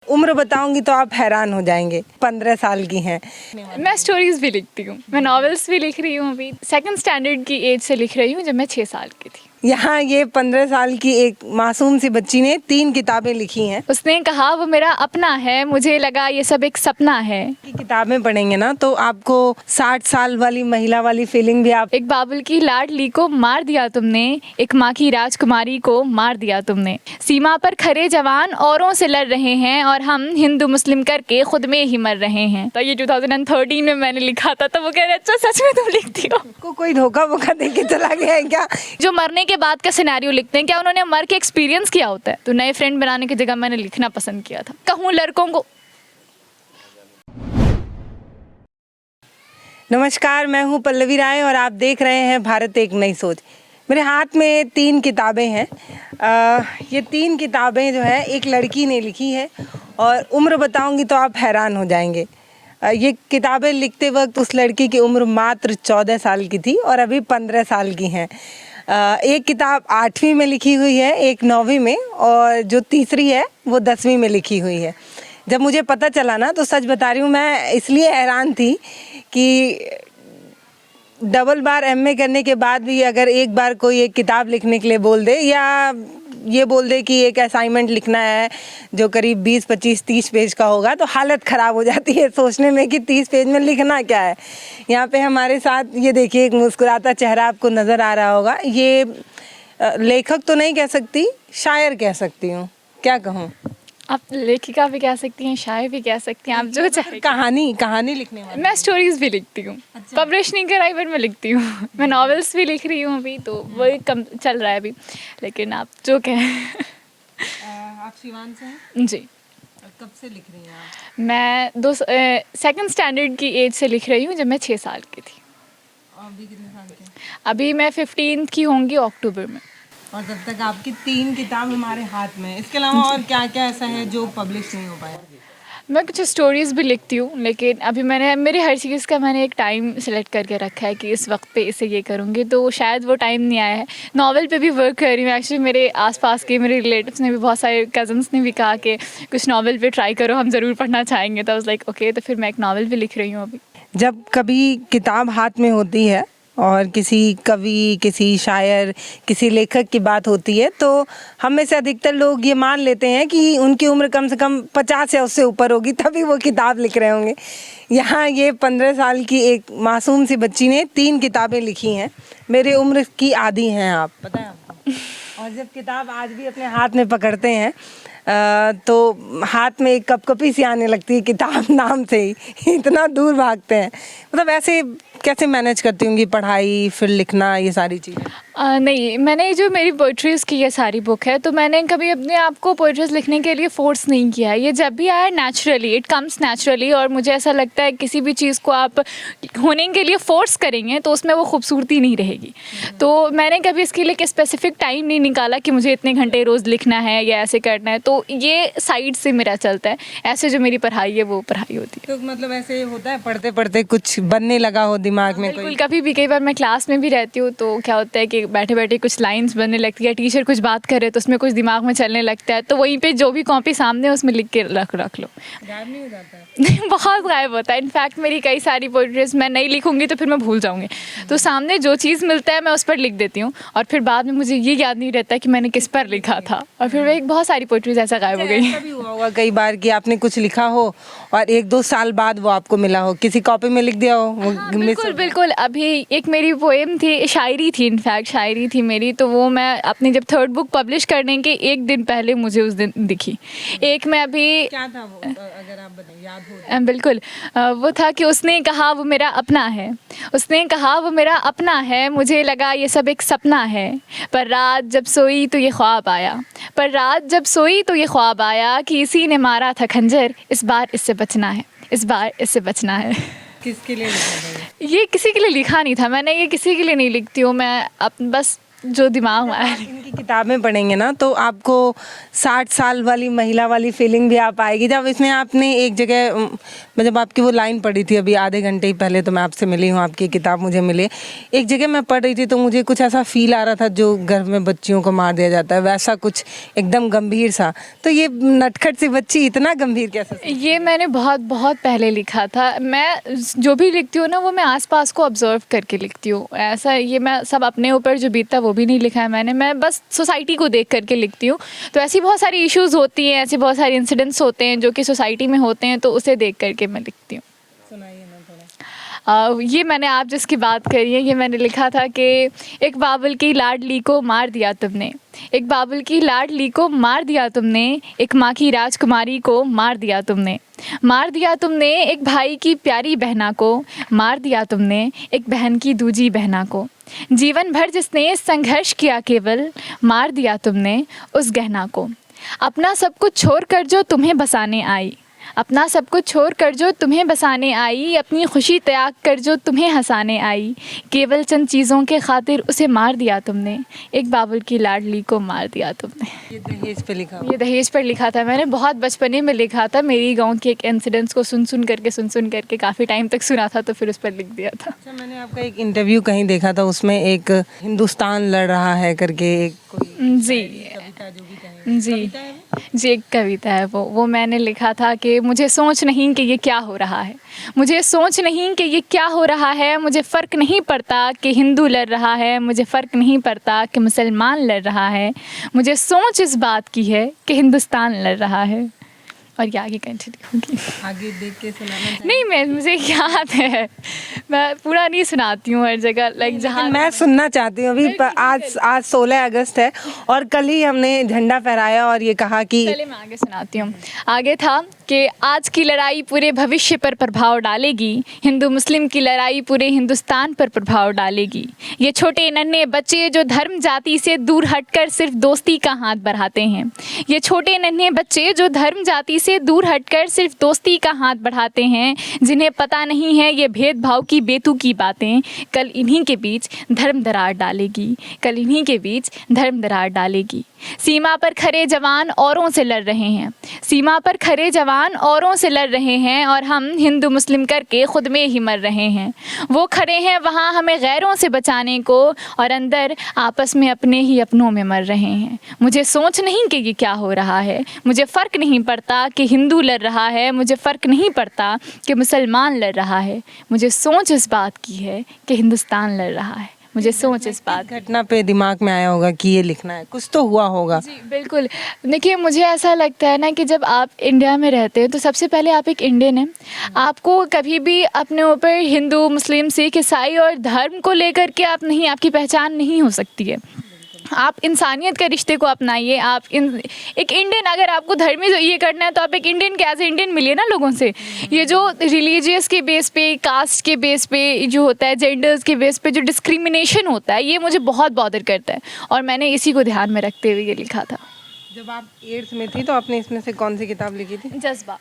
उम्र बताऊंगी तो आप हैरान हो जाएंगे। 15 साल की हैं। मैं स्टोरीज भी लिखती हूँ, मैं नॉवेल्स भी लिख रही हूँ। अभी सेकंड स्टैंडर्ड की एज से लिख रही हूँ, जब मैं 6 साल की थी। यहाँ ये 15 साल की एक मासूम सी बच्ची ने 3 किताबें लिखी हैं। उसने कहा वो मेरा अपना है, मुझे लगा ये सब एक सपना है। कि किताबें पढ़ेंगे ना तो आपको 60 साल वाली महिला वाली फीलिंग भी आप एक बाबुल की लाडली को मार दिया तुमने, एक माँ की राजकुमारी को मार दिया तुमने। सीमा पर खड़े जवान औरों से लड़ रहे हैं और हम हिंदू मुस्लिम करके खुद में ही मर रहे हैं। तो ये 2013 में मैंने लिखा था, तो वो कह रहे अच्छा सच में तुम लिखती हो। को कोई धोखा वोखा दे के चला गया है क्या? जो मरने के बाद का सिनेरियो लिखते हैं, क्या उन्होंने मर के एक्सपीरियंस किया होता है? तो नए फ्रेंड बनाने की जगह मैंने लिखना पसंद किया था। कहूँ लड़कों को। नमस्कार, मैं हूँ पल्लवी राय और आप देख रहे हैं भारत एक नई सोच। मेरे हाथ में 3 किताबें हैं। ये 3 किताबें जो है एक लड़की ने लिखी है और उम्र बताऊंगी तो आप हैरान हो जाएंगे। ये किताबें लिखते वक्त उस लड़की की उम्र मात्र 14 साल की थी और अभी 15 साल की हैं। एक किताब 8वीं में लिखी हुई है, एक 9वीं में, और जो तीसरी है वो 10वीं में लिखी हुई है। जब मुझे पता चला ना तो सच बता रही हूँ, मैं इसलिए हैरान थी कि डबल बार एमए करने के बाद भी अगर एक बार कोई एक किताब लिखने के लिए बोल दे या ये बोल दे कि एक असाइनमेंट लिखना है जो करीब 20, 25, 30 पेज का होगा, तो हालत ख़राब हो जाती है सोचने में कि 30 पेज में लिखना क्या है। यहाँ पे हमारे साथ ये देखिए एक मुस्कुराता चेहरा आपको नज़र आ रहा होगा। ये लेखक तो नहीं कह सकती, शायर कह सकती हूँ। क्या कहूँ? आप लेखिका भी कह सकती हैं, शायर भी कह सकती हैं, आप जो चाहे। कहानी लिखने वाली। मैं स्टोरीज भी लिखती हूँ। पब्लिश नहीं कराई पर मैं लिखती हूँ। मैं नॉवेल्स भी लिख रही हूँ अभी, तो वही कम चल रहा है अभी, लेकिन आप जो कहें। आप सिवान से हैं? जी। कब से लिख रही हैं आप? मैं सेकंड स्टैंडर्ड की एज से लिख रही हूँ, जब मैं 6 साल की थी। अभी कितने साल के हैं? अभी मैं 15th की होंगी अक्टूबर में। और जब तक आपकी 3 किताब हमारे हाथ में है, इसके अलावा और क्या क्या ऐसा है जो पब्लिश नहीं हो पाया? मैं कुछ स्टोरीज़ भी लिखती हूँ, लेकिन अभी मेरे हर चीज़ का मैंने एक टाइम सेलेक्ट करके रखा है कि इस वक्त पे इसे ये करूँगी, तो शायद वो टाइम नहीं आया है। नॉवल पे भी वर्क कर रही हूँ। एक्चुअली मेरे आसपास के मेरे रिलेटिव्स ने भी, बहुत सारे कज़न्स ने भी कहा कि कुछ नॉवल पे ट्राई करो, हम ज़रूर पढ़ना चाहेंगे। तो आई वाज लाइक ओके, तो फिर मैं एक नॉवल भी लिख रही हूँ अभी। जब कभी किताब हाथ में होती है और किसी कवि, किसी शायर, किसी लेखक की बात होती है तो हम में से अधिकतर लोग ये मान लेते हैं कि उनकी उम्र कम से कम 50 या उससे ऊपर होगी, तभी वो किताब लिख रहे होंगे। यहाँ ये 15 साल की एक मासूम सी बच्ची ने 3 किताबें लिखी हैं। मेरे उम्र की आधी हैं आप, पता है आपको। और जब किताब आज भी अपने हाथ में पकड़ते हैं तो हाथ में एक कपकपी सी आने लगती है किताब नाम से ही। इतना दूर भागते हैं। मतलब ऐसे कैसे मैनेज करती होंगी पढ़ाई फिर लिखना, ये सारी चीज़ें? नहीं, मैंने जो मेरी पोइट्रीज़ की ये सारी बुक है, तो मैंने कभी अपने आप को पोइट्रीज़ लिखने के लिए फ़ोर्स नहीं किया है। ये जब भी आया नेचुरली, इट कम्स नेचुरली। और मुझे ऐसा लगता है किसी भी चीज़ को आप होने के लिए फ़ोर्स करेंगे तो उसमें वो खूबसूरती नहीं रहेगी। तो मैंने कभी इसके लिए एक स्पेसिफ़िक टाइम नहीं निकाला कि मुझे इतने घंटे रोज़ लिखना है या ऐसे करना है। तो ये साइड से मेरा चलता है। ऐसे जो मेरी पढ़ाई है वो पढ़ाई होती है। तो मतलब ऐसे होता है पढ़ते पढ़ते कुछ बनने लगा हो दिमाग में कोई? बिल्कुल, कभी भी, कई बार मैं क्लास में भी रहती हूँ तो क्या होता है कि बैठे बैठे कुछ लाइंस बनने लगती है, टीचर कुछ बात करे तो उसमें कुछ दिमाग में चलने लगता है, तो वहीं पे जो भी कॉपी सामने है उसमें लिख के रख लो। गायब नहीं हो जाता है? बहुत गायब होता है। इनफैक्ट मेरी कई सारी पोइट्रीज मैं नहीं लिखूंगी तो फिर मैं भूल जाऊंगी, तो सामने जो चीज़ मिलता है मैं उस पर लिख देती हूँ और फिर बाद में मुझे ये याद नहीं रहता कि मैंने किस पर लिखा था, और फिर एक बहुत सारी पोइट्रीज ऐसा गायब हो गई। ऐसा भी हुआ होगा कई बार कि आपने कुछ लिखा हो और 1-2 साल बाद वो आपको मिला हो, किसी कॉपी में लिख दिया हो वो हाँ, बिल्कुल। अभी एक मेरी पोएम थी, शायरी थी, इनफैक्ट शायरी थी मेरी, तो वो मैं अपनी जब 3rd बुक पब्लिश करने के 1 दिन पहले मुझे उस दिन दिखी। एक मैं अभी क्या था वो, अगर आप बताइए, याद हो? बिल्कुल, वो था कि उसने कहा वो मेरा अपना है, उसने कहा वो मेरा अपना है, मुझे लगा ये सब एक सपना है, पर रात जब सोई तो ये ख्वाब आया, पर रात जब सोई तो ये ख्वाब आया कि इसी ने मारा था खंजर, इस बार इससे बचना है, इस बार इससे बचना है। किसके लिए लिखा था ये किसी के लिए लिखा नहीं था मैंने, ये किसी के लिए नहीं लिखती हूँ मैं, बस जो दिमाग में आया। इनकी किताबें पढ़ेंगे ना तो आपको 60 साल वाली महिला वाली फीलिंग भी आ पाएगी। जब इसमें आपने एक जगह मैं जब आपकी वो लाइन पढ़ी थी अभी आधे घंटे ही पहले, तो मैं आपसे मिली हूँ, आपकी किताब मुझे मिली, एक जगह मैं पढ़ रही थी तो मुझे कुछ ऐसा फील आ रहा था जो घर में बच्चियों को मार दिया जाता है वैसा कुछ एकदम गंभीर सा। तो ये नटखट सी बच्ची इतना गंभीर कैसे? ये मैंने बहुत बहुत पहले लिखा था। मैं जो भी लिखती हूँ ना वो मैं आसपास को ऑब्जर्व करके लिखती हूँ। ऐसा ये मैं सब अपने ऊपर जो बीतता है वो भी नहीं लिखा है मैंने, मैं बस सोसाइटी को देख करके लिखती हूँ। तो ऐसी बहुत सारी इश्यूज़ होती हैं, ऐसे बहुत सारे इंसिडेंट्स होते हैं जो कि सोसाइटी में होते हैं, तो उसे देख करके मैं लिखती हूँ। सुनाइए ना थोड़ा। ये मैंने आप जिसकी बात करी है ये मैंने लिखा था कि एक बाबुल की लाडली को मार दिया तुमने, एक बाबुल की लाडली को मार दिया तुमने, एक माँ की राजकुमारी को मार दिया तुमने, मार दिया तुमने एक भाई की प्यारी बहना को, मार दिया तुमने एक बहन की दूजी बहना को, जीवन भर जिसने संघर्ष किया केवल, मार दिया तुमने उस गहना को, अपना सब कुछ छोड़ कर जो तुम्हें बसाने आई, अपना सब कुछ छोड़ कर जो तुम्हें बसाने आई, अपनी खुशी त्याग कर जो तुम्हें हंसाने आई, केवल चंद चीज़ों के खातिर उसे मार दिया तुमने, एक बाबुल की लाडली को मार दिया तुमने। ये दहेज पे लिखा? ये दहेज पर लिखा था मैंने, बहुत बचपने में लिखा था। मेरी गांव के एक इंसिडेंट्स को सुन सुन करके काफ़ी टाइम तक सुना था तो फिर उस पर लिख दिया था। अच्छा, मैंने आपका एक इंटरव्यू कहीं देखा था, उसमें एक हिंदुस्तान लड़ रहा है करके एक कोई जी कविता जो भी कहें, जी कविता है वो? जी एक कविता है वो मैंने लिखा था कि मुझे सोच नहीं कि ये क्या हो रहा है, मुझे सोच नहीं कि ये क्या हो रहा है, मुझे फ़र्क नहीं पड़ता कि हिंदू लड़ रहा है, मुझे फ़र्क नहीं पड़ता कि मुसलमान लड़ रहा है, मुझे सोच इस बात की है कि हिंदुस्तान लड़ रहा है। और ये आगे कंटिन्यू होगी। आगे देख के सुनाना चाहिए। नहीं मुझे याद है, मैं पूरा नहीं सुनाती हूँ हर जगह, लाइक जहाँ मैं सुनना चाहती हूँ अभी। आज 16 अगस्त है और कल ही हमने झंडा फहराया और ये कहा कि पहले मैं आगे सुनाती हूँ। आगे था कि आज की लड़ाई पूरे भविष्य पर प्रभाव डालेगी, हिंदू मुस्लिम की लड़ाई पूरे हिंदुस्तान पर प्रभाव डालेगी, ये छोटे नन्हे बच्चे जो धर्म जाति से दूर हटकर सिर्फ दोस्ती का हाथ बढ़ाते हैं, ये छोटे नन्हे बच्चे जो धर्म जाति से दूर हटकर सिर्फ दोस्ती का हाथ बढ़ाते हैं, जिन्हें पता नहीं है ये भेदभाव की बेतुकी बातें, कल इन्हीं के बीच धर्म दरार डालेगी, कल इन्हीं के बीच धर्म दरार डालेगी। सीमा पर खड़े जवान औरों से लड़ रहे हैं, सीमा पर खड़े जवान औरों से लड़ रहे हैं और हम हिंदू मुस्लिम करके खुद में ही मर रहे हैं, वो खड़े हैं वहाँ हमें गैरों से बचाने को और अंदर आपस में अपने ही अपनों में मर रहे हैं। मुझे सोच नहीं कि ये क्या हो रहा है, मुझे फ़र्क नहीं पड़ता कि हिंदू लड़ रहा है, मुझे फ़र्क नहीं पड़ता कि मुसलमान लड़ रहा है, मुझे सोच इस बात की है कि हिंदुस्तान लड़ रहा है, मुझे सोच इस बात। घटना पे दिमाग में आया होगा कि ये लिखना है, कुछ तो हुआ होगा। जी बिल्कुल। देखिए मुझे ऐसा लगता है ना कि जब आप इंडिया में रहते हैं तो सबसे पहले आप एक इंडियन हैं, आपको कभी भी अपने ऊपर हिंदू मुस्लिम सिख ईसाई और धर्म को लेकर के आपकी पहचान नहीं हो सकती है। आप इंसानियत के रिश्ते को अपनाइए। आप एक इंडियन, अगर आपको धर्मी ये करना है तो आप एक इंडियन के एज ए इंडियन मिलिए ना लोगों से। ये जो रिलीजियस के बेस पे, कास्ट के बेस पे जो होता है, जेंडर्स के बेस पे जो डिस्क्रिमिनेशन होता है, ये मुझे बहुत बॉदर करता है और मैंने इसी को ध्यान में रखते हुए ये लिखा था। जब आप 8th में थी तो आपने इसमें से कौन सी किताब लिखी थी? जज्बा।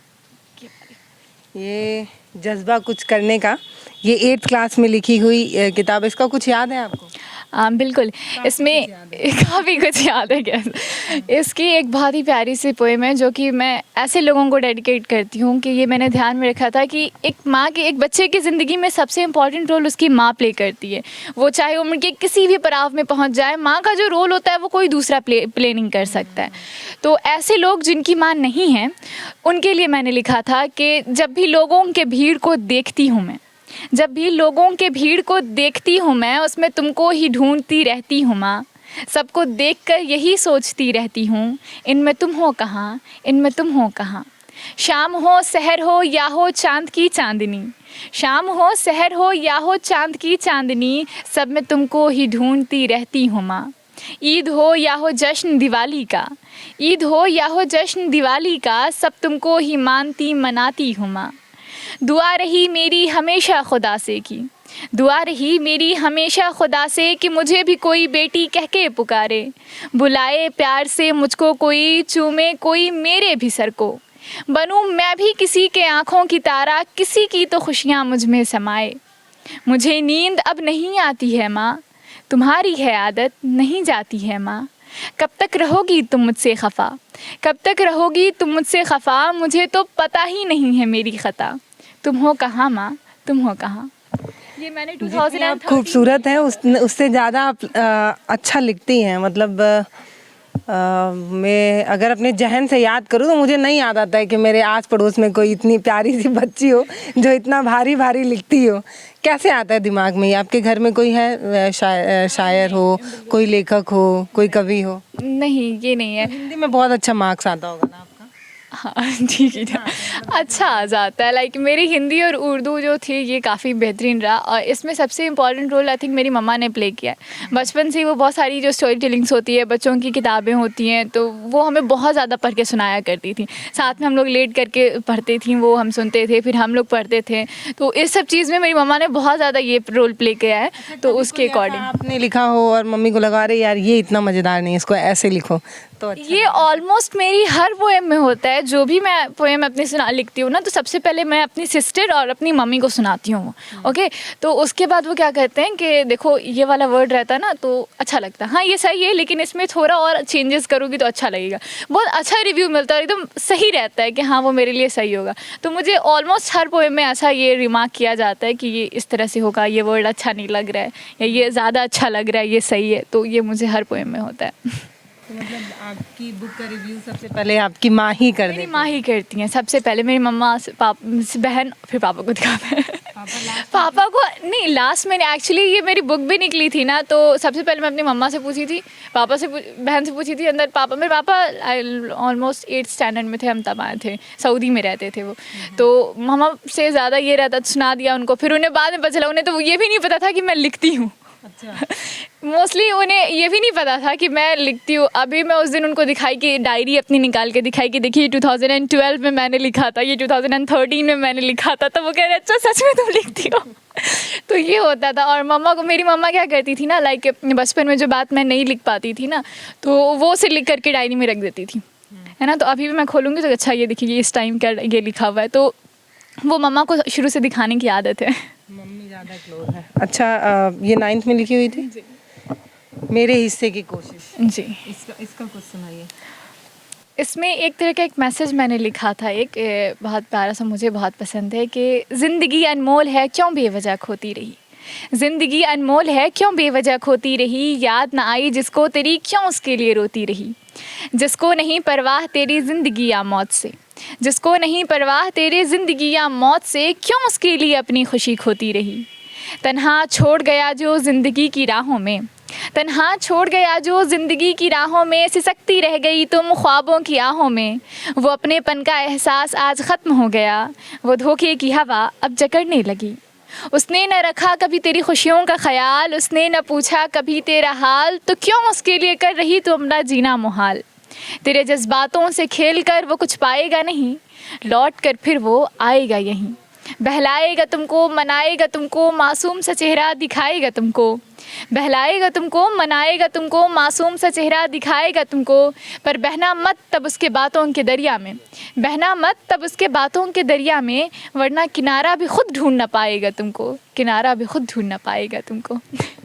ये जज्बा कुछ करने का, ये 8th क्लास में लिखी हुई किताब, इसका कुछ याद है आपको? बिल्कुल। इसमें काफ़ी कुछ याद है क्या। इसकी एक बहुत ही प्यारी सी पोएम है जो कि मैं ऐसे लोगों को डेडिकेट करती हूँ कि ये मैंने ध्यान में रखा था कि एक माँ की, एक बच्चे की ज़िंदगी में सबसे इम्पॉर्टेंट रोल उसकी माँ प्ले करती है। वो चाहे उम्र के किसी भी पड़ाव में पहुँच जाए, माँ का जो रोल होता है वो कोई दूसरा प्ले नहीं कर सकता है। तो ऐसे लोग जिनकी माँ नहीं है उनके लिए मैंने लिखा था कि जब भी लोगों के भीड़ को देखती हूँ मैं, जब भी लोगों के भीड़ को देखती हूँ मैं, उसमें तुमको ही ढूंढती रहती हूँ माँ, सबको देखकर यही सोचती रहती हूँ, इनमें तुम हो कहाँ, इनमें तुम हो कहाँ। शाम हो सहर हो या हो चांद की चांदनी, शाम हो सहर हो या हो चांद की चांदनी, सब में तुमको ही ढूंढती रहती हूँ माँ। ईद हो या हो जश्न दिवाली का, ईद हो या हो जश्न दिवाली का, सब तुमको ही मानती मनाती हूँ माँ। दुआ रही मेरी हमेशा खुदा से की, दुआ रही मेरी हमेशा खुदा से कि मुझे भी कोई बेटी कह के पुकारे, बुलाए प्यार से मुझको कोई, चूमे कोई मेरे भी सर को, बनूं मैं भी किसी के आँखों की तारा, किसी की तो खुशियाँ मुझ में समाए। मुझे नींद अब नहीं आती है माँ, तुम्हारी है आदत नहीं जाती है माँ, कब तक रहोगी तुम मुझसे खफा, कब तक रहोगी तुम मुझसे खफा, मुझे तो पता ही नहीं है मेरी ख़ता, तुम हो कहाँ माँ, तुम हो कहाँ। ये मैंने जितनी आप 2013 खूबसूरत हैं उससे ज़्यादा आप अच्छा लिखती हैं। मतलब मैं अगर अपने जहन से याद करूँ तो मुझे नहीं याद आता है कि मेरे आस पड़ोस में कोई इतनी प्यारी सी बच्ची हो जो इतना भारी भारी लिखती हो। कैसे आता है दिमाग में? आपके घर में कोई है शायर हो, कोई लेखक हो, कोई कवि हो? नहीं, ये नहीं है। हिंदी में बहुत अच्छा मार्क्स आता होगा ना आपका? हाँ ठीक है, अच्छा आ जाता है। लाइक मेरी हिंदी और उर्दू जो थी ये काफ़ी बेहतरीन रहा, और इसमें सबसे इम्पॉर्टेंट रोल आई थिंक मेरी मम्मा ने प्ले किया है। बचपन से ही वो बहुत सारी जो स्टोरी टेलिंग्स होती है, बच्चों की किताबें होती हैं, तो वो हमें बहुत ज़्यादा पढ़ के सुनाया करती थी। साथ में हम लोग लेट करके पढ़ते थी, वो हम सुनते थे, फिर हम लोग पढ़ते थे। तो इस सब चीज़ में मेरी मम्मा ने बहुत ज़्यादा ये रोल प्ले किया है। तो उसके अकॉर्डिंग आपने लिखा हो और मम्मी को लगा रहे यार ये इतना मज़ेदार नहीं, इसको ऐसे लिखो, तो अच्छा ये ऑलमोस्ट मेरी हर पोएम में होता है। जो भी मैं पोएम अपनी सुना लिखती हूँ ना, तो सबसे पहले मैं अपनी सिस्टर और अपनी मम्मी को सुनाती हूँ। ओके, तो उसके बाद वो क्या कहते हैं कि देखो ये वाला वर्ड रहता है ना तो अच्छा लगता है, हाँ ये सही है, लेकिन इसमें थोड़ा और चेंजेस करोगी तो अच्छा लगेगा। बहुत अच्छा रिव्यू मिलता है, एकदम सही रहता है कि हाँ वो मेरे लिए सही होगा। तो मुझे ऑलमोस्ट हर पोएम में ऐसा ये रिमार्क किया जाता है कि ये इस तरह से होगा, ये वर्ड अच्छा नहीं लग रहा है, या ये ज़्यादा अच्छा लग रहा है, ये सही है। तो ये मुझे हर पोएम में होता है। तो मतलब आपकी बुक का रिव्यू सबसे पहले आपकी माँ ही कर मेरी देती माँ ही करती हैं सबसे पहले। मेरी मम्मा बहन, फिर पापा को दिखाते हैं। पापा को नहीं, लास्ट में एक्चुअली ये मेरी बुक भी निकली थी ना, तो सबसे पहले मैं अपनी मम्मा से पूछी थी, पापा से बहन से पूछी थी। अंदर मेरे पापा ऑलमोस्ट 8th स्टैंडर्ड में थे, हम तब आए थे, सऊदी में रहते थे वो। तो मम्मा से ज़्यादा ये रहता, सुना दिया उनको। फिर उन्हें बाद में पता चला, उन्हें तो ये भी नहीं पता था कि मैं लिखती हूँ। अच्छा। मोस्टली उन्हें ये भी नहीं पता था कि मैं लिखती हूँ। अभी मैं उस दिन उनको दिखाई कि डायरी अपनी निकाल के दिखाई कि देखिए 2012 में मैंने लिखा था, ये 2013 में मैंने लिखा था। तो वो कह रहे अच्छा सच में तुम लिखती हो। तो ये होता था। और मम्मा को, मेरी मम्मा क्या करती थी ना, लाइक बचपन में जो बात मैं नहीं लिख पाती थी ना, तो वो उसे लिख करके डायरी में रख देती थी, है ना। तो अभी भी मैं खोलूँगी तो अच्छा ये देखिए इस टाइम क्या ये लिखा हुआ है। तो वो मम्मा को शुरू से दिखाने की आदत है। मम्मी ज़्यादा क्लोज है। अच्छा, ये 9th में लिखी हुई थी मेरे हिस्से की कोशिश जी। इसका कुछ सुनाइए। इसमें एक तरह का एक मैसेज मैंने लिखा था, एक बहुत प्यारा सा, मुझे बहुत पसंद है कि ज़िंदगी अनमोल है क्यों बेवजह खोती रही, ज़िंदगी अनमोल है क्यों बेवजह खोती रही, याद ना आई जिसको तेरी क्यों उसके लिए रोती रही, जिसको नहीं परवाह तेरी ज़िंदगी या मौत से, जिसको नहीं परवाह तेरी ज़िंदगी या मौत से, क्यों उसके लिए अपनी खुशी खोती रही। तन्हा छोड़ गया जो ज़िंदगी की राहों में, तन्हा छोड़ गया जो ज़िंदगी की राहों में, सिसकती रह गई तुम ख्वाबों की आहों में, वो अपनेपन का एहसास आज ख़त्म हो गया, वो धोखे की हवा अब जकड़ने लगी। उसने न रखा कभी तेरी खुशियों का ख्याल, उसने न पूछा कभी तेरा हाल, तो क्यों उसके लिए कर रही तुम अपना जीना मुहाल। तेरे जज्बातों से खेल कर वो कुछ पाएगा नहीं, लौट कर फिर वो आएगा यहीं, बहलाएगा तुमको मनाएगा तुमको, मासूम सा चेहरा दिखाएगा तुमको, बहलाएगा तुमको मनाएगा तुमको, मासूम सा चेहरा दिखाएगा तुमको। पर बहना मत तब उसके बातों के दरिया में, बहना मत तब उसके बातों के दरिया में, वरना किनारा भी खुद ढूंढ ना पाएगा तुमको, किनारा भी खुद ढूंढ ना पाएगा तुमको।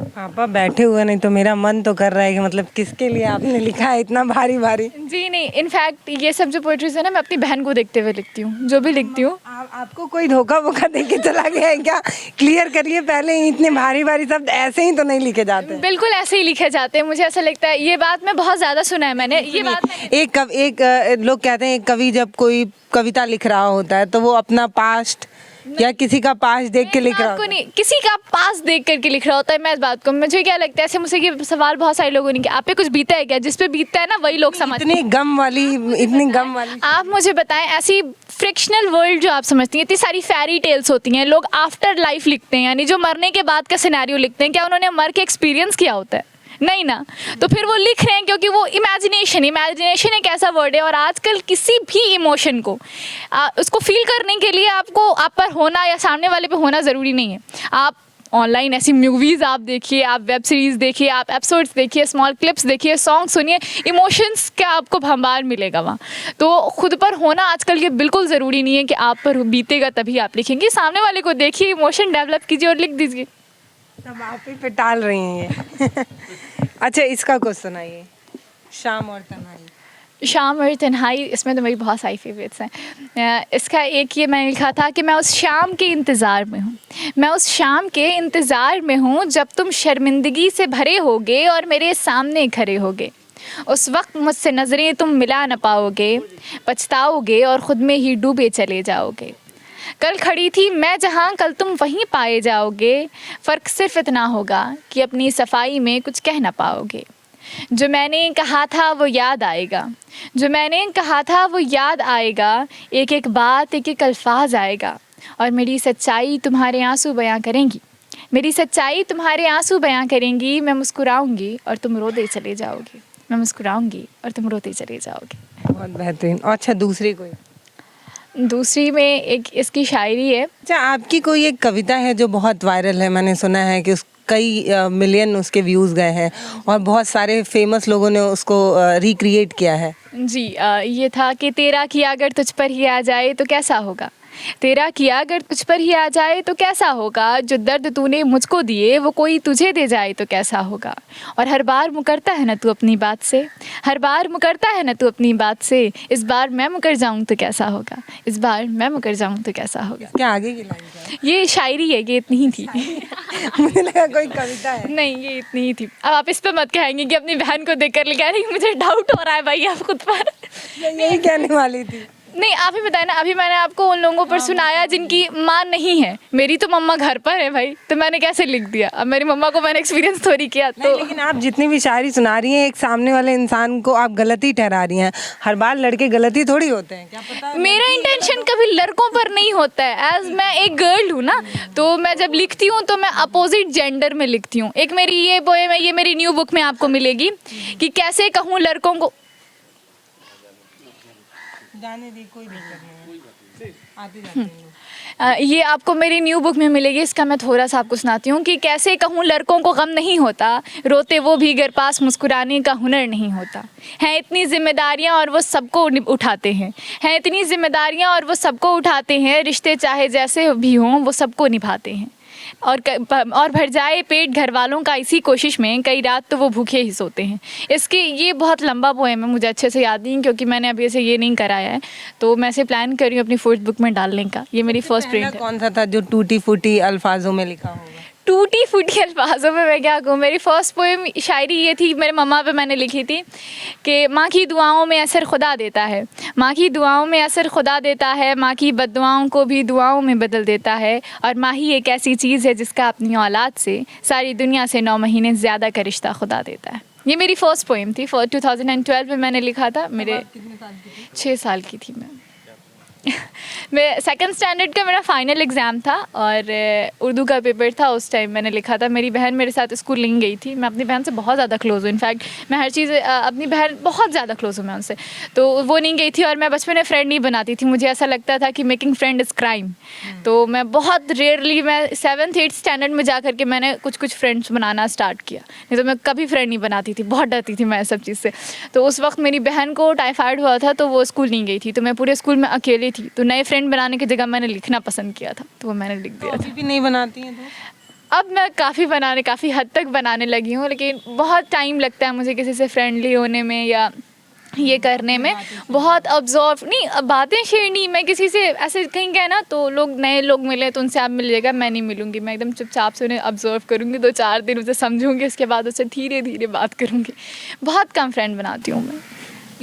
पापा बैठे हुए नहीं तो मेरा मन तो कर रहा है कि मतलब किसके लिए आपने लिखा है इतना भारी भारी। जी नहीं, इनफैक्ट ये सब जो पोइट्रीज है ना, मैं अपनी बहन को देखते हुए लिखती हूँ, जो भी लिखती हूँ। आपको कोई धोखा वोखा दे के चला गया है क्या? क्लियर करिए पहले, इतने भारी भारी शब्द ऐसे ही तो नहीं लिखे जाते। बिल्कुल ऐसे ही लिखे जाते हैं, मुझे ऐसा लगता है। ये बात मैं बहुत ज़्यादा सुना है मैंने, ये बात एक लोग कहते हैं कवि जब कोई कविता लिख रहा होता है तो वो अपना पास्ट या किसी का पास्ट देख के लिख रहा होता है। नहीं, किसी का पास देख करके लिख रहा होता है। मैं इस बात को, मुझे क्या लगता है, ऐसे मुझसे ये सवाल बहुत सारे लोगों ने किया, आप पे कुछ बीता है क्या? जिस पे बीतता है ना वही लोग समझते हैं। इतनी गम वाली आप मुझे बताएं, ऐसी फ्रिक्शनल वर्ल्ड जो आप समझती हैं, इतनी सारी फेरी टेल्स होती हैं, लोग आफ्टर लाइफ लिखते हैं, यानी जो मरने के बाद का सिनेरियो लिखते हैं, क्या उन्होंने मर के एक्सपीरियंस किया होता है? नहीं ना। तो फिर वो लिख रहे हैं क्योंकि वो इमेजिनेशन एक ऐसा वर्ड है, और आजकल किसी भी इमोशन को उसको फील करने के लिए आपको आप पर होना या सामने वाले पे होना ज़रूरी नहीं है। आप ऑनलाइन ऐसी मूवीज़ आप देखिए, आप वेब सीरीज़ देखिए, आप एपिसोड्स देखिए, स्मॉल क्लिप्स देखिए, सॉन्ग सुनिए, इमोशंस का आपको भंबार मिलेगा वहाँ। तो खुद पर होना आजकल ये बिल्कुल ज़रूरी नहीं है कि आप पर बीतेगा तभी आप लिखेंगे। सामने वाले को देखिए, इमोशन डेवलप कीजिए और लिख दीजिए। सब आप ही पे टाल रही हैं ये। अच्छा, इसका कुछ सुनाइए, शाम और तन्हाई। शाम और तन्हाई, इसमें तो मेरी बहुत सारी फेवरेट्स हैं। इसका एक ये मैंने लिखा था कि मैं उस शाम के इंतज़ार में हूँ, मैं उस शाम के इंतज़ार में हूँ जब तुम शर्मिंदगी से भरे होगे और मेरे सामने खड़े होगे। उस वक्त मुझसे नज़रें तुम मिला न पाओगे, पछताओगे और ख़ुद में ही डूबे चले जाओगे। कल खड़ी थी मैं जहाँ, कल तुम वहीं पाए जाओगे। फ़र्क सिर्फ इतना होगा कि अपनी सफाई में कुछ कह ना पाओगे। जो मैंने कहा था वो याद आएगा, जो मैंने कहा था वो याद आएगा। एक एक बात, एक एक अल्फाज आएगा और मेरी सच्चाई तुम्हारे आंसू बयां करेंगी, मेरी सच्चाई तुम्हारे आंसू बयां करेंगी। मैं मुस्कुराऊंगी और तुम रोते चले जाओगे, मैं मुस्कुराऊंगी और तुम रोते चले जाओगे। बहुत बेहतरीन। अच्छा, दूसरी कोई? दूसरी में एक इसकी शायरी है। अच्छा, आपकी कोई एक कविता है जो बहुत वायरल है, मैंने सुना है कि उस कई मिलियन उसके व्यूज़ गए हैं और बहुत सारे फेमस लोगों ने उसको रिक्रिएट किया है। जी, ये था कि तेरा किया अगर तुझ पर ही आ जाए तो कैसा होगा, तेरा किया अगर तुझ पर ही आ जाए तो कैसा होगा। जो दर्द तूने मुझको दिए वो कोई तुझे दे जाए तो कैसा होगा। और हर बार मुकरता है ना तू अपनी बात से, हर बार मुकरता है ना तू अपनी बात से। इस बार मैं मुकर जाऊँ तो कैसा होगा, इस बार मैं मुकर जाऊँ तो कैसा होगा। क्या आगे की लाइन क्या है? ये शायरी है, ये इतनी ही थी। मुझे लगा कोई कविता है। नहीं, ये इतनी ही थी। अब आप इस पर मत कहेंगे कि अपनी बहन को देख कर लिखा है, मुझे डाउट हो रहा है भाई आप खुद पर। मैं यही कहने वाली थी। नहीं, आप ही बताएं ना। अभी मैंने आपको उन लोगों पर सुनाया जिनकी माँ नहीं है, मेरी तो मम्मा घर पर है भाई, तो मैंने कैसे लिख दिया। अब मेरी मम्मा को मैंने एक्सपीरियंस थोड़ी किया तो। लेकिन आप जितनी भी शायरी सुना रही हैं, एक सामने वाले इंसान को आप गलती ठहरा रही हैं। हर बार लड़के गलती थोड़ी होते हैं, क्या पता है। मेरा इंटेंशन कभी लड़कों पर नहीं होता है। एज मैं एक गर्ल हूँ ना, तो मैं जब लिखती हूँ तो मैं अपोजिट जेंडर में लिखती हूँ। एक मेरी ये पोएम है, ये मेरी न्यू बुक में आपको मिलेगी कि कैसे कहूँ लड़कों को। जाने दी, कोई दिक्कत नहीं है, आते जाते हैं लोग। ये आपको मेरी न्यू बुक में मिलेगी। इसका मैं थोड़ा सा आपको सुनाती हूँ कि कैसे कहूँ लड़कों को गम नहीं होता, रोते वो भी घर पास मुस्कुराने का हुनर नहीं होता। हैं इतनी जिम्मेदारियाँ और वो सबको उठाते हैं, हैं इतनी जिम्मेदारियाँ और वो सबको उठाते हैं। रिश्ते चाहे जैसे भी हों वो सबको निभाते हैं। और भर जाए पेट घर वालों का इसी कोशिश में, कई रात तो वो भूखे ही सोते हैं। इसकी ये बहुत लंबा पोएम है, मुझे अच्छे से याद नहीं क्योंकि मैंने अभी ऐसे ये नहीं कराया है, तो मैं इसे प्लान कर रही हूँ अपनी फोर्थ बुक में डालने का। ये मेरी फर्स्ट प्रिंट है। कौन सा था जो टूटी फूटी अल्फाजों में लिखा होगा? टूटी फूटी अल्फाजों में मैं क्या कहूँ। मेरी फर्स्ट पोएम शायरी ये थी, मेरे मम्मा पे मैंने लिखी थी कि माँ की दुआओं में असर खुदा देता है, माँ की दुआओं में असर खुदा देता है। माँ की बद्दुआओं को भी दुआओं में बदल देता है। और माँ ही एक ऐसी चीज़ है जिसका अपनी औलाद से सारी दुनिया से 9 महीने ज़्यादा का रिश्ता खुदा देता है। ये मेरी फर्स्ट पोएम थी, 2012 में मैंने लिखा था। मेरे 6 साल की थी मैं। मैं सेकंड स्टैंडर्ड का मेरा फाइनल एग्ज़ाम था और उर्दू का पेपर था। उस टाइम मैंने लिखा था। मेरी बहन मेरे साथ स्कूल नहीं गई थी। मैं अपनी बहन से बहुत ज़्यादा क्लोज़ हूँ। इनफैक्ट मैं हर चीज़ अपनी बहन बहुत ज़्यादा क्लोज़ हूँ मैं उनसे, तो वो नहीं गई थी और मैं बचपन में फ्रेंड नहीं बनाती थी। मुझे ऐसा लगता था कि मेकिंग फ्रेंड इज़ क्राइम। तो मैं बहुत रेयरली, मैं 7th-8th स्टैंडर्ड में जा कर के मैंने कुछ फ्रेंड्स बनाना स्टार्ट किया, नहीं तो मैं कभी फ्रेंड नहीं बनाती थी। बहुत डरती थी मैं सब चीज़ से। तो उस वक्त मेरी बहन को टाइफाइड हुआ था तो वो स्कूल नहीं गई थी, तो मैं पूरे स्कूल में अकेली थी। तो नए फ्रेंड बनाने की जगह मैंने लिखना पसंद किया था, तो वो मैंने लिख दिया था। अभी भी नहीं बनाती हैं तो? अब मैं काफ़ी हद तक बनाने लगी हूँ, लेकिन बहुत टाइम लगता है मुझे किसी से फ्रेंडली होने में या ये करने में। बहुत ऑब्जर्व नहीं, बातें शेयर नहीं। मैं किसी से ऐसे कहीं गए ना तो लोग, नए लोग मिले तो उनसे आप मिल जाएगा, मैं नहीं मिलूँगी। मैं एकदम चुपचाप से उन्हें ऑब्जर्व करूँगी, 2-4 दिन उसे समझूँगी, उसके बाद उससे धीरे धीरे बात करूँगी। बहुत कम फ्रेंड बनाती हूँ मैं।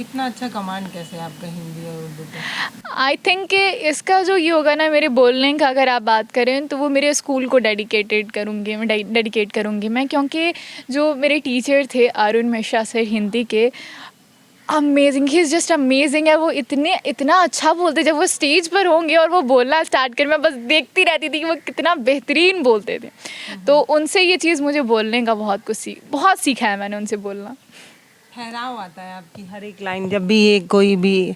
इतना अच्छा कमांड कैसे आपका हिंदी और उर्दू का? आई थिंक कि इसका जो ये होगा ना, मेरे बोलने का अगर आप बात करें तो वो मेरे स्कूल को डेडिकेट करूँगी मैं, क्योंकि जो मेरे टीचर थे अरुण मिश्रा सर हिंदी के, amazing, he is just amazing है। वो इतना अच्छा बोलते, जब वो स्टेज पर होंगे और वो बोलना स्टार्ट कर, मैं बस देखती रहती थी कि वो कितना बेहतरीन बोलते थे। तो उनसे ये चीज़ मुझे बोलने का बहुत सीखा है मैंने उनसे बोलना। ठहराव आता है आपकी हर एक लाइन, जब भी ये कोई भी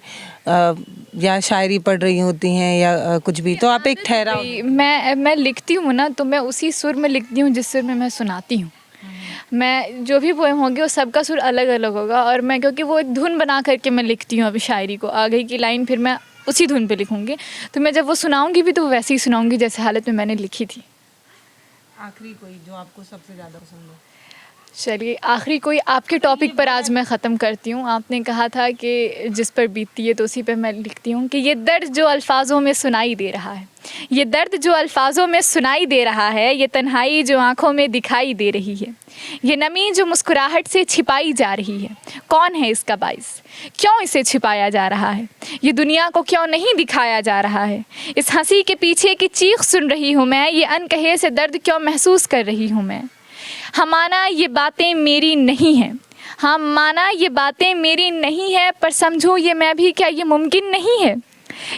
या शायरी पढ़ रही होती हैं या कुछ भी, तो आप एक ठहराव। मैं लिखती हूँ ना तो मैं उसी सुर में लिखती हूँ जिस सुर में मैं सुनाती हूँ। मैं जो भी पोएम होगी वो सबका सुर अलग अलग होगा, और मैं क्योंकि वो एक धुन बना करके मैं लिखती हूँ अभी शायरी को, आगे की लाइन फिर मैं उसी धुन पे लिखूँगी। तो मैं जब वो सुनाऊँगी भी तो वैसे ही सुनाऊँगी जैसे हालत में मैंने लिखी थी। आखिरी कोई जो आपको सबसे ज़्यादा पसंद हो? चलिए आखिरी कोई आपके टॉपिक पर आज मैं ख़त्म करती हूँ। आपने कहा था कि जिस पर बीतती है तो उसी पे मैं लिखती हूँ कि ये दर्द जो अल्फाज़ों में सुनाई दे रहा है, ये दर्द जो अल्फाज़ों में सुनाई दे रहा है, ये तन्हाई जो आँखों में दिखाई दे रही है, ये नमी जो मुस्कुराहट से छिपाई जा रही है, कौन है इसका बाइस? क्यों इसे छिपाया जा रहा है? ये दुनिया को क्यों नहीं दिखाया जा रहा है? इस हंसी के पीछे की चीख सुन रही हूँ मैं, ये अनकहे से दर्द क्यों महसूस कर रही हूँ मैं? हाँ माना ये बातें मेरी नहीं हैं, हाँ माना ये बातें मेरी नहीं है, पर समझूं ये मैं भी, क्या ये मुमकिन नहीं है?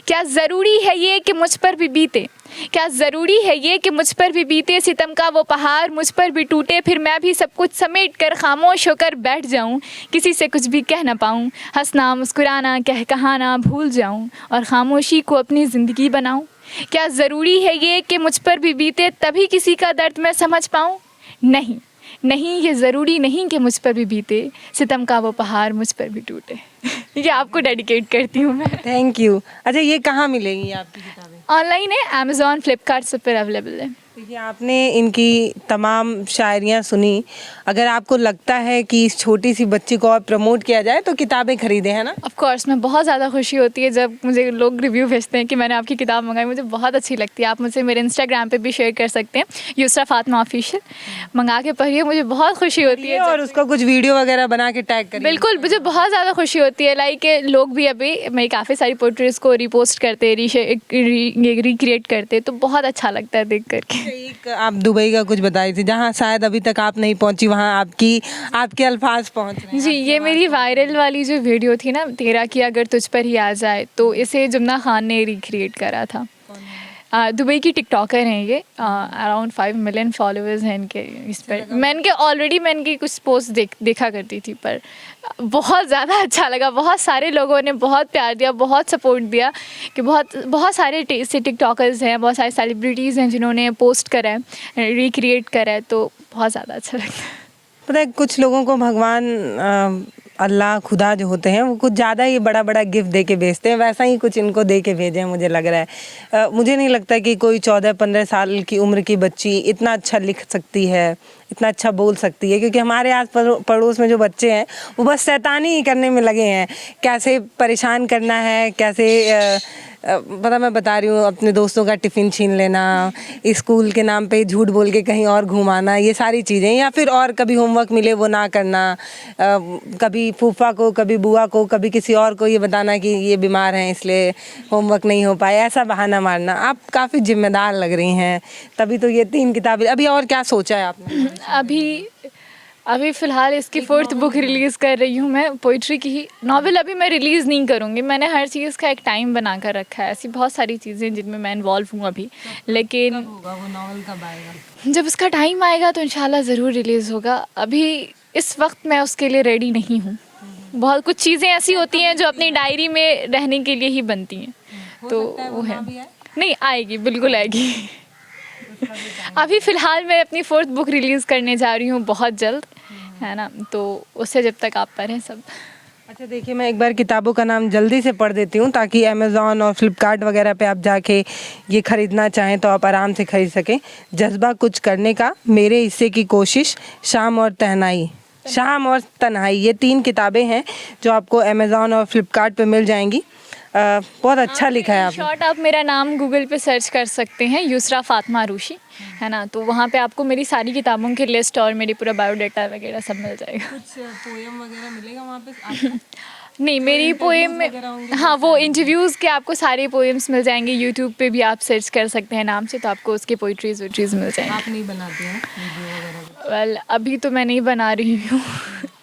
क्या ज़रूरी है ये कि मुझ पर भी बीते, क्या ज़रूरी है ये कि मुझ पर भी बीते सितम का वो पहाड़, मुझ पर भी टूटे, फिर मैं भी सब कुछ समेट कर खामोश होकर बैठ जाऊं, किसी से कुछ भी कह ना पाऊं, हंसना मुस्कुराना कह कहाना भूल जाऊं और खामोशी को अपनी ज़िंदगी बनाऊं? क्या ज़रूरी है ये कि मुझ पर भी बीते तभी किसी का दर्द मैं समझ पाऊं? नहीं नहीं, ये ज़रूरी नहीं कि मुझ पर भी बीते सितम का वो पहाड़, मुझ पर भी टूटे। ये आपको डेडिकेट करती हूँ मैं। Thank you. अच्छा, ये कहाँ मिलेंगी आपकी किताबें? ऑनलाइन है, अमेज़ॉन फ्लिपकार्ट सब पर अवेलेबल है। देखिए, आपने इनकी तमाम शायरियाँ सुनी। अगर आपको लगता है कि इस छोटी सी बच्ची को और प्रमोट किया जाए तो किताबें खरीदें, है ना? ऑफ कोर्स, मैं बहुत ज़्यादा खुशी होती है जब मुझे लोग रिव्यू भेजते हैं कि मैंने आपकी किताब मंगाई, मुझे बहुत अच्छी लगती है। आप मुझसे मेरे इंस्टाग्राम पे भी शेयर कर सकते हैं, यूसरा फातिमा ऑफिशियल, मंगा के पढ़िए, मुझे बहुत खुशी होती है। और उसका कुछ वीडियो वगैरह बना के टैग करिए। बिल्कुल, मुझे बहुत ज़्यादा खुशी होती है। लाइक लोग भी अभी मेरी काफ़ी सारी पोट्रीज़ को रीपोस्ट करते, रिक्रिएट करते, तो बहुत अच्छा लगता है देख करके। एक आप दुबई का कुछ बताई थी जहाँ शायद अभी तक आप नहीं पहुँची, वहाँ आपके अल्फाज पहुँच रहे हैं। जी, ये मेरी वायरल वाली जो वीडियो थी ना, तेरा की अगर तुझ पर ही आ जाए, तो इसे जुमना खान ने रिक्रिएट करा था। दुबई की टिकटॉकर हैं ये, अराउंड 5 मिलियन फॉलोअर्स हैं इनके इस पर। मैं इनकी कुछ पोस्ट देखा करती थी, पर बहुत ज़्यादा अच्छा लगा। बहुत सारे लोगों ने बहुत प्यार दिया, बहुत सपोर्ट दिया कि बहुत सारे टिकटॉकर्स हैं, बहुत सारे सेलिब्रिटीज़ हैं जिन्होंने पोस्ट करा है, रिक्रिएट करा है, तो बहुत ज़्यादा अच्छा लगता है। पता है, कुछ लोगों को भगवान अल्लाह खुदा जो होते हैं वो कुछ ज़्यादा ही बड़ा बड़ा गिफ्ट दे के भेजते हैं, वैसा ही कुछ इनको दे के भेजे हैं मुझे लग रहा है। मुझे नहीं लगता कि कोई 14-15 साल की उम्र की बच्ची इतना अच्छा लिख सकती है, इतना अच्छा बोल सकती है, क्योंकि हमारे आस पड़ोस में जो बच्चे हैं वो बस शैतानी ही करने में लगे हैं। कैसे परेशान करना है, कैसे पता, मैं बता रही हूँ, अपने दोस्तों का टिफ़िन छीन लेना, स्कूल के नाम पे झूठ बोल के कहीं और घुमाना, ये सारी चीज़ें, या फिर और कभी होमवर्क मिले वो ना करना, कभी फूफा को, कभी बुआ को, कभी किसी और को ये बताना कि ये बीमार हैं इसलिए होमवर्क नहीं हो पाए, ऐसा बहाना मारना। आप काफ़ी जिम्मेदार लग रही हैं, तभी तो ये 3 किताबें। अभी और क्या सोचा है आपने? अभी फ़िलहाल इसकी 4th बुक रिलीज़ कर रही हूँ मैं, पोइट्री की ही। नॉवेल अभी मैं रिलीज़ नहीं करूँगी, मैंने हर चीज़ का एक टाइम बना कर रखा है। ऐसी बहुत सारी चीज़ें जिनमें मैं इन्वॉल्व हूँ अभी, लेकिन कब होगा वो नॉवल, कब आएगा? जब उसका टाइम आएगा तो इंशाल्लाह ज़रूर रिलीज़ होगा। अभी इस वक्त मैं उसके लिए रेडी नहीं हूँ। बहुत कुछ चीज़ें ऐसी होती हैं जो अपनी डायरी में रहने के लिए ही बनती हैं, तो वो है। नहीं, आएगी, बिल्कुल आएगी। अभी फ़िलहाल मैं अपनी 4th बुक रिलीज़ करने जा रही हूँ बहुत जल्द, है ना, तो उससे जब तक आप पढ़ें सब। अच्छा, देखिए, मैं एक बार किताबों का नाम जल्दी से पढ़ देती हूँ ताकि अमेज़ॉन और फ्लिपकार्ट वगैरह पे आप जाके ये ख़रीदना चाहें तो आप आराम से ख़रीद सकें। जज्बा कुछ करने का, मेरे हिस्से की कोशिश, शाम और तन्हाई, ये 3 किताबें हैं जो आपको अमेज़ॉन और फ्लिपकार्ट पे मिल जाएंगी। बहुत अच्छा लिखा है आपने। शॉर्ट, आप मेरा नाम गूगल पे सर्च कर सकते हैं, यूसरा फातिमा रूशी, है ना, तो वहाँ पे आपको मेरी सारी किताबों की लिस्ट और मेरी पूरा बायोडाटा वगैरह सब मिल जाएगा। कुछ पोएम वगैरह मिलेगा वहाँ पे आपको? नहीं, मेरी पोएम, हाँ, वो इंटरव्यूज़ के आपको सारे पोएम्स मिल जाएंगे। यूट्यूब पे भी आप सर्च कर सकते हैं नाम से, तो आपको उसके पोइट्रीज़ मिल जाएंगे। आप नहीं बनाती हैं वीडियो वगैरह? वेल, अभी तो मैं नहीं बना रही हूँ।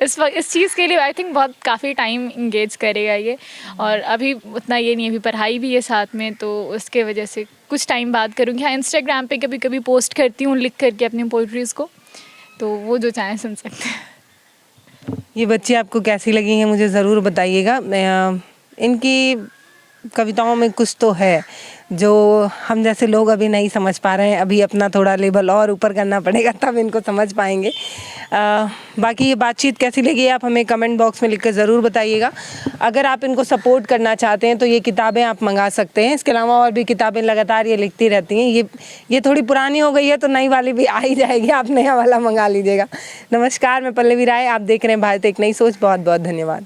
इस वक्त इस चीज़ के लिए आई थिंक बहुत काफ़ी टाइम इंगेज करेगा ये, और अभी उतना ये नहीं, अभी पढ़ाई भी है साथ में, तो उसके वजह से कुछ टाइम बाद करूँगी। हाँ, इंस्टाग्राम पे कभी कभी पोस्ट करती हूँ लिख करके अपनी पोइट्रीज़ को, तो वो जो चाहें सुन सकते हैं। ये बच्ची आपको कैसी लगी है मुझे ज़रूर बताइएगा। इनकी कविताओं में कुछ तो है जो हम जैसे लोग अभी नहीं समझ पा रहे हैं। अभी अपना थोड़ा लेवल और ऊपर करना पड़ेगा तब इनको समझ पाएंगे। बाकी ये बातचीत कैसी लगी आप हमें कमेंट बॉक्स में लिखकर ज़रूर बताइएगा। अगर आप इनको सपोर्ट करना चाहते हैं तो ये किताबें आप मंगा सकते हैं। इसके अलावा और भी किताबें लगातार ये लिखती रहती हैं। ये थोड़ी पुरानी हो गई है तो नई वाली भी आ ही जाएगी, आप नया वाला मंगा लीजिएगा। नमस्कार, मैं पल्लवी राय, आप देख रहे हैं भारत एक नई सोच। बहुत बहुत धन्यवाद।